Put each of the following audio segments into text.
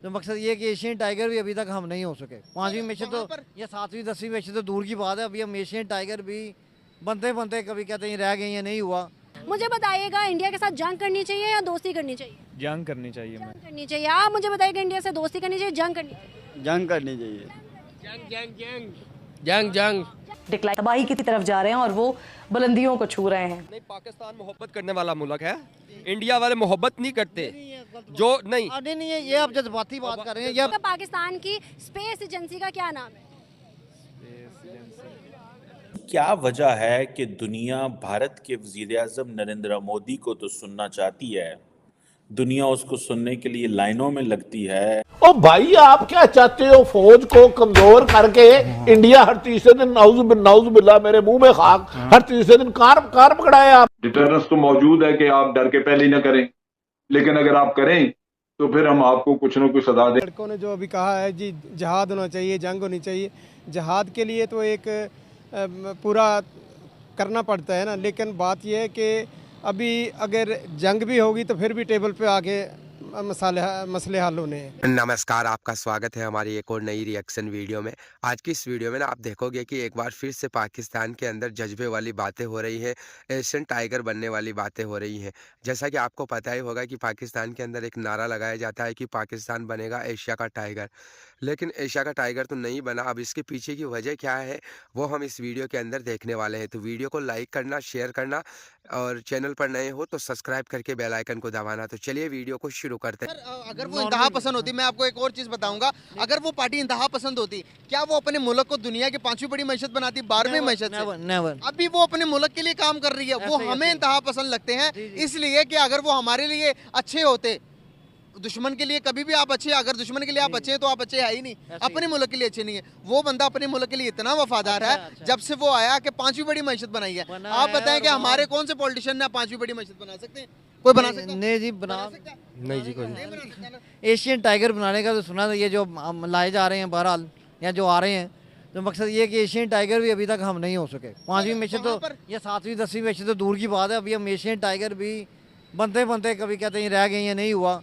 तो मकसद ये कि एशियन टाइगर भी अभी तक हम नहीं हो सके। 5वीं में से तो या 7वीं 10वीं में से तो दूर की बात है, अभी हम एशियन टाइगर भी बनते बनते कभी कहते हैं रह गए या नहीं हुआ। मुझे बताइएगा, इंडिया के साथ जंग करनी चाहिए या दोस्ती करनी चाहिए? जंग करनी चाहिए। जंग करनी चाहिए। आप मुझे बताइएगा, इंडिया से दोस्ती करनी चाहिए, जंग करनी चाहिए? जंग करनी चाहिए। जंग जंग डिक्लाइन तबाही की तरफ जा रहे हैं और वो बुलंदियों को छू रहे हैं। नहीं, पाकिस्तान मोहब्बत करने वाला मुल्क है। इंडिया वाले मोहब्बत नहीं करते जो नहीं है, ये आप जज्बाती बात कर रहे हैं। तो पाकिस्तान की स्पेस एजेंसी का क्या नाम है? क्या वजह है कि दुनिया भारत के वज़ीर-ए-आज़म नरेंद्र मोदी को तो सुनना चाहती है, दुनिया उसको सुनने के लिए लाइनों में लगती है। ओ भाई, आप क्या चाहते हो? फौज को कमजोर करके इंडिया हर तीसरे दिन नाउज बिल्ला, मेरे मुंह में खाक, हर तीसरे दिन कार पकड़ाए आप। डिटरनेंस तो मौजूद है कि आप डर के पहले ही ना करें, लेकिन अगर आप करें तो फिर हम आपको कुछ न कुछ सजा दें। लड़कों ने जो अभी कहा है जी, जहाद होना चाहिए, जंग होनी चाहिए। जहाद के लिए तो एक पूरा करना पड़ता है ना, लेकिन बात यह है कि अभी अगर जंग भी होगी तो फिर भी टेबल पे आके मसले हल होने हैं। नमस्कार, आपका स्वागत है हमारी एक और नई रिएक्शन वीडियो में। आज की इस वीडियो में ना आप देखोगे कि एक बार फिर से पाकिस्तान के अंदर जज्बे वाली बातें हो रही हैं, एशियन टाइगर बनने वाली बातें हो रही हैं। जैसा कि आपको पता ही होगा कि पाकिस्तान के अंदर एक नारा लगाया जाता है कि पाकिस्तान बनेगा एशिया का टाइगर, लेकिन एशिया का टाइगर तो नहीं बना। अब इसके पीछे की वजह क्या है वो हम इस वीडियो के अंदर देखने वाले हैं। तो वीडियो को लाइक करना, शेयर करना और चैनल पर नए हो तो सब्सक्राइब करके बेल आइकन को दबाना। तो चलिए वीडियो को शुरू करते हैं। अगर वो इंतहा पसंद होती, मैं आपको एक और चीज बताऊंगा, अगर वो पार्टी इंतहा पसंद होती, क्या वो अपने मुल्क को दुनिया की 5वीं बड़ी मैशत बनाती? 12वीं मैशत से अभी वो अपने मुल्क के लिए काम कर रही है। वो हमें इंतहा पसंद लगते हैं इसलिए कि अगर वो हमारे लिए अच्छे होते, दुश्मन के लिए कभी भी आप अच्छे, अगर दुश्मन के लिए आप अच्छे हैं तो आप अच्छे है ही नहीं, अपने मुल्क के लिए अच्छे नहीं है। वो बंदा अपने मुल्क के लिए इतना वफादार है, जब से वो आया कि 5वीं बड़ी मैशत बनाई है। आप बताएं कि हमारे कौन से पॉलिटिशियन ने 5वीं बड़ी मैशत बना सकते हैं? कोई बना सकता है? नहीं जी, बना नहीं जी, कोई नहीं। एशियन टाइगर बनाने का तो सुना था, ये जो लाए जा रहे हैं बहरहाल या जो आ रहे हैं, तो मकसद ये कि एशियन टाइगर भी अभी तक हम नहीं हो सके। 5वीं में से तो या 7वीं 10वीं में से तो दूर की बात है, अभी हम एशियन टाइगर भी बनते बनते कभी कहते हैं रह गए या नहीं हुआ।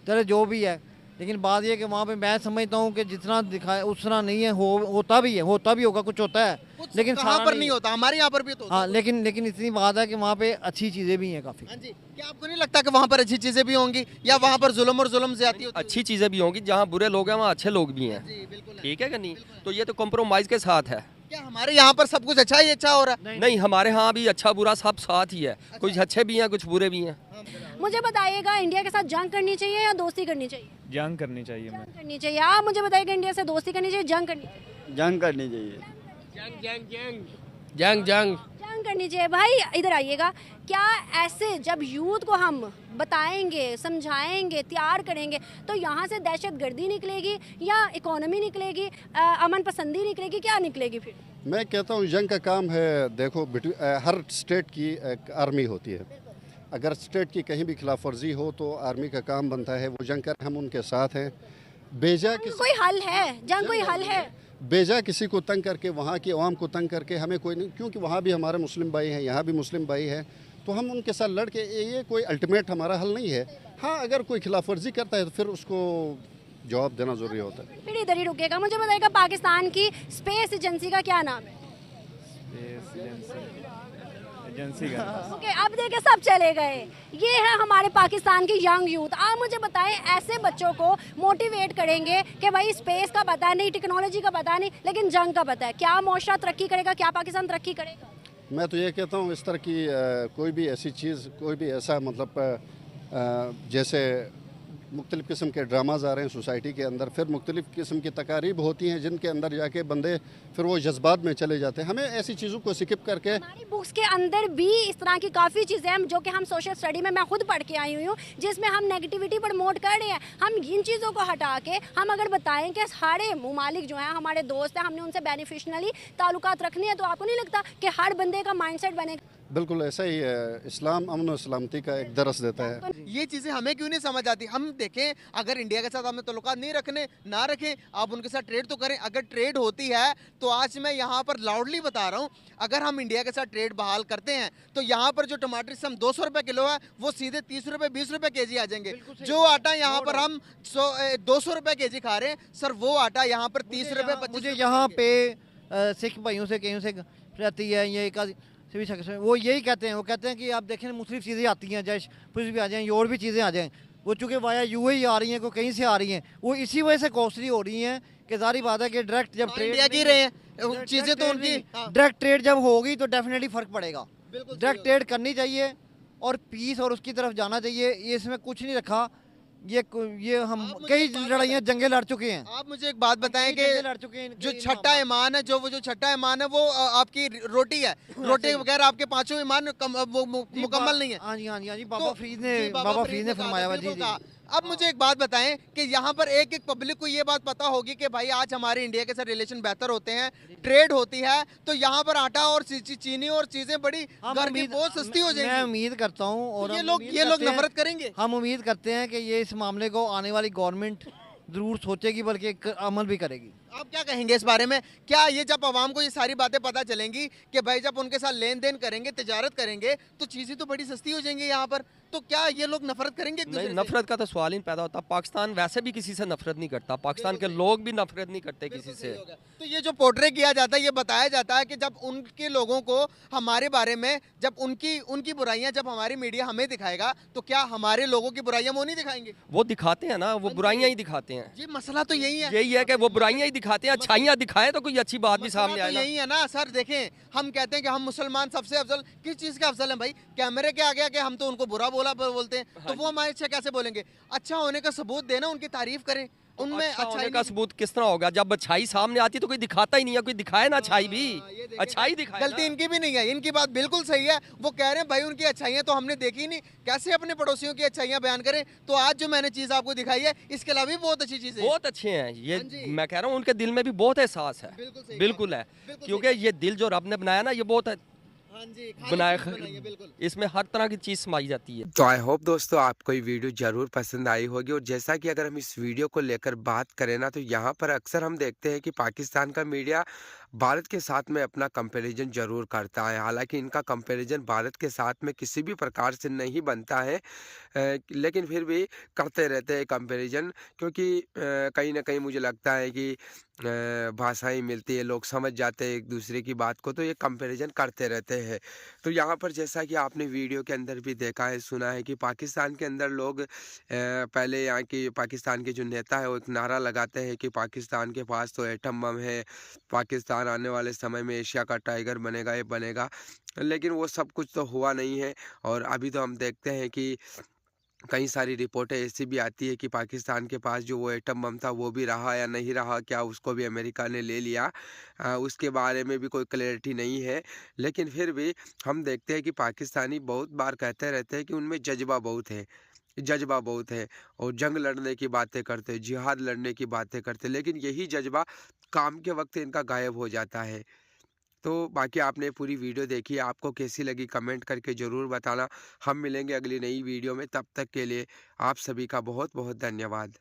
चलो जो भी है, लेकिन बात ये कि वहाँ पे मैं समझता हूँ कि जितना दिखाया उतना नहीं है, होता भी है, होता भी होगा, कुछ होता है, लेकिन कहाँ पर नहीं होता, हमारे यहाँ पर भी तो हाँ, लेकिन इतनी बात है कि वहाँ पे अच्छी चीज़ें भी हैं काफ़ी। हाँ जी, क्या आपको नहीं लगता कि वहाँ पर अच्छी चीजें भी होंगी या वहाँ पर जुल्म और जुल्म ज्यादती होती? अच्छी चीजें भी होंगी, जहाँ बुरे लोग हैं वहाँ अच्छे लोग भी हैं। ठीक है कि नहीं? तो ये तो कॉम्प्रोमाइज के साथ है। क्या हमारे यहाँ पर सब कुछ अच्छा ही अच्छा हो रहा है? नहीं, हमारे यहाँ भी अच्छा बुरा सब साथ ही है। कुछ अच्छे भी हैं, कुछ बुरे भी हैं। मुझे बताइएगा, इंडिया के साथ जंग करनी चाहिए या दोस्ती करनी चाहिए? जंग करनी चाहिए। जंग करनी चाहिए। आप मुझे बताइएगा, इंडिया से दोस्ती करनी चाहिए, जंग करनी चाहिए? जंग करनी चाहिए। जंग जंग जंग जंग जंग जंग करनी चाहिए। भाई इधर आइएगा, क्या ऐसे जब यूथ को हम बताएंगे, समझाएंगे, तैयार करेंगे तो यहाँ से दहशत गर्दी निकलेगी या इकोनॉमी निकलेगी, अमन पसंदी निकलेगी, क्या निकलेगी फिर? मैं कहता हूँ जंग का काम है, देखो हर स्टेट की एक आर्मी होती है। अगर स्टेट की कहीं भी खिलाफ वर्जी हो तो आर्मी का काम बनता है वो जंग कर, हम उनके साथ हैं। बेजा कोई हल है? जंग कोई हल है? बेजा किसी को तंग करके, वहाँ की आवाम को तंग करके हमें कोई नहीं, क्योंकि वहाँ भी हमारे मुस्लिम भाई हैं, यहाँ भी मुस्लिम भाई हैं, तो हम उनके साथ लड़ के, ये कोई अल्टीमेट हमारा हल नहीं है। हाँ, अगर कोई खिलाफ वर्जी करता है तो फिर उसको जवाब देना ज़रूरी होता है। फिर इधर ही रुकेगा। मुझे बताइएगा, पाकिस्तान की स्पेस एजेंसी का क्या नाम है? एजेंसी का। ओके, अब देखिए सब चले गए। ये है हमारे पाकिस्तान की यंग यूथ। आप मुझे बताएं, ऐसे बच्चों को मोटिवेट करेंगे कि भाई स्पेस का पता नहीं, टेक्नोलॉजी का पता नहीं, लेकिन जंग का पता है, क्या मुआशरा तरक्की करेगा? क्या पाकिस्तान तरक्की करेगा? मैं तो ये कहता हूँ, इस तरह की कोई भी ऐसी चीज़, कोई भी ऐसा मतलब जैसे मुख्तलिफ़ किस्म के ड्रामाज आ रहे हैं सोसाइटी के अंदर, फिर मुख्तलिफ़ किस्म की तकारीब होती हैं जिनके अंदर जाके बंदे फिर वो जज्बात में चले जाते हैं। हमें ऐसी चीज़ों को स्किप करके, हमारी बुक्स के अंदर भी इस तरह की काफ़ी चीज़ें हैं जो कि हम सोशल स्टडी में, मैं खुद पढ़ के आई हुई हूँ, जिसमें हम नेगेटिविटी प्रमोट कर रहे हैं। हम इन चीज़ों को हटा के हम अगर बताएं कि सारे ममालिक जो हैं हमारे दोस्त हैं, हमने उनसे बेनिफिशनली ताल्लुकात रखनी है, तो आपको नहीं लगता कि हर बंदे का माइंडसेट बनेगा? बिल्कुल ऐसा ही है। इस्लाम अमन और सलामती का एक दरस देता है। ये चीज़ें हमें क्यों नहीं समझ आती? हम देखें, अगर इंडिया के साथ हमें ताल्लुकात नहीं रखने ना रखें, आप उनके साथ ट्रेड तो करें। अगर ट्रेड होती है तो आज मैं यहाँ पर लाउडली बता रहा हूँ, अगर हम इंडिया के साथ ट्रेड बहाल करते हैं तो यहाँ पर जो टमाटर इस समय 200 रुपये किलो है वो सीधे 30 रुपये 20 रुपये केजी आ जाएंगे। जो आटा यहाँ पर हम 200 रुपये केजी खा रहे हैं सर, वो आटा यहाँ पर 30 रुपये 25। मुझे यहाँ पे सिख भाइयों से कहीं से रहती है ये सभी शख्स, वो यही कहते हैं, वो कहते हैं कि आप देखें मुख्तलिफ चीज़ें आती हैं, जैसे पुलिस भी आ जाएँ और भी चीज़ें आ जाएँ, वो चूँकि वाया यूएई आ रही हैं, कोई कहीं से आ रही हैं, वो इसी वजह से कॉस्टली हो रही हैं कि जारी बात है कि डायरेक्ट जब ट्रेड इंडिया की रहे हैं चीज़ें तो उनकी डायरेक्ट ट्रेड जब होगी तो डेफिनेटली फ़र्क पड़ेगा। डायरेक्ट ट्रेड करनी चाहिए और पीस और उसकी तरफ जाना चाहिए। ये इसमें कुछ नहीं रखा, ये हम कई लड़ाइयाँ जंगे लड़ चुके हैं। आप मुझे एक बात बताएं कि जो छठा ईमान है, जो छठा ईमान है वो आपकी रोटी है। रोटी के बगैर आपके पांचों ईमान मुकम्मल नहीं है। हाँ जी, बाबा फरीद ने फरमाया जी। अब मुझे एक बात बताएं कि यहाँ पर एक पब्लिक को ये बात पता होगी कि भाई आज हमारे इंडिया के साथ रिलेशन बेहतर होते हैं, ट्रेड होती है, तो यहाँ पर आटा और चीनी और चीजें बड़ी घर की बहुत सस्ती हो जाएंगी। मैं उम्मीद करता हूँ और ये लोग नफरत करेंगे। हम उम्मीद करते हैं कि ये इस मामले को आने वाली गवर्नमेंट जरूर सोचेगी बल्कि अमल भी करेगी। आप क्या कहेंगे इस बारे में? क्या ये जब आवाम को ये सारी बातें पता चलेंगी कि भाई जब उनके साथ लेन देन करेंगे, तिजारत करेंगे, तो चीज़ें तो बड़ी सस्ती हो जाएंगी यहाँ पर, तो क्या ये लोग नफरत करेंगे? नहीं, नफरत का तो सवाल ही पैदा होता। पाकिस्तान वैसे भी किसी से नफरत नहीं करता, पाकिस्तान के लोग भी नफरत नहीं करते किसी से। तो ये जो पोर्ट्रे किया जाता है, ये बताया जाता है कि जब उनके लोगों को हमारे बारे में, जब उनकी बुराइयां जब हमारी मीडिया हमें दिखाएगा, तो क्या हमारे लोगों की बुराइयां वो नहीं दिखाएंगे? वो दिखाते हैं ना, वो बुराइयां ही दिखाते हैं। जी, मसला तो यही है कि वो बुराइयां ही दिखाते हैं, अच्छाइयां दिखाए तो कोई अच्छी बात भी सामने आए। यही है ना सर। देखें, हम कहते हैं कि हम मुसलमान सबसे अफजल, किस चीज़ का अफजल है भाई? कैमरे के आगे आके हम तो उनको बुरा बोलते हैं, तो वो हमारे अच्छा कैसे बोलेंगे? अच्छा होने का सबूत देना, उनकी तारीफ करें, उनमें अच्छा होने का सबूत किस तरह होगा? जब अच्छाई सामने आती तो कोई दिखाता ही नहीं है, कोई दिखाए ना अच्छाई भी, अच्छाई दिखाए। गलती इनकी भी नहीं है, इनकी बात बिल्कुल सही है। वो कह रहे हैं भाई उनकी अच्छाइयाँ तो हमने देखी नहीं, कैसे अपने पड़ोसियों की अच्छाइयाँ बयान करें? तो आज जो मैंने चीज़ आपको दिखाई है, इसके अलावा भी बहुत अच्छी चीज़ है, बहुत अच्छे हैं ये। मैं कह रहा हूँ उनके दिल में भी बहुत एहसास है, बिल्कुल है, क्योंकि ये दिल जो रब ने बनाया ना, ये बहुत बनाया, इसमें हर तरह की चीज़ समाई जाती है। तो आई होप दोस्तों आपको ये वीडियो ज़रूर पसंद आई होगी। और जैसा कि अगर हम इस वीडियो को लेकर बात करें ना, तो यहाँ पर अक्सर हम देखते हैं कि पाकिस्तान का मीडिया भारत के साथ में अपना कंपैरिजन ज़रूर करता है। हालांकि इनका कंपैरिजन भारत के साथ में किसी भी प्रकार से नहीं बनता है, लेकिन फिर भी करते रहते हैं कंपैरिजन, क्योंकि कहीं ना कहीं मुझे लगता है कि भाषाएं मिलती है, लोग समझ जाते हैं एक दूसरे की बात को, तो ये कंपैरिजन करते रहते हैं। तो यहाँ पर जैसा कि आपने वीडियो के अंदर भी देखा है, सुना है कि पाकिस्तान के अंदर लोग पहले यहाँ के पाकिस्तान के जो नेता है वो एक नारा लगाते हैं कि पाकिस्तान के पास तो एटम बम है, पाकिस्तान आने वाले समय में एशिया का टाइगर बनेगा, ये बनेगा, लेकिन वो सब कुछ तो हुआ नहीं है। और अभी तो हम देखते हैं कि कई सारी रिपोर्टें ऐसी भी आती है कि पाकिस्तान के पास जो वो एटम बम था वो भी रहा या नहीं रहा, क्या उसको भी अमेरिका ने ले लिया, उसके बारे में भी कोई क्लैरिटी नहीं है। लेकिन फिर भी हम देखते हैं कि पाकिस्तानी बहुत बार कहते रहते हैं कि उनमें जज्बा बहुत है और जंग लड़ने की बातें करते, जिहाद लड़ने की बातें करते, लेकिन यही जज्बा काम के वक्त इनका गायब हो जाता है। तो बाकी आपने पूरी वीडियो देखी, आपको कैसी लगी कमेंट करके ज़रूर बताना। हम मिलेंगे अगली नई वीडियो में, तब तक के लिए आप सभी का बहुत बहुत धन्यवाद।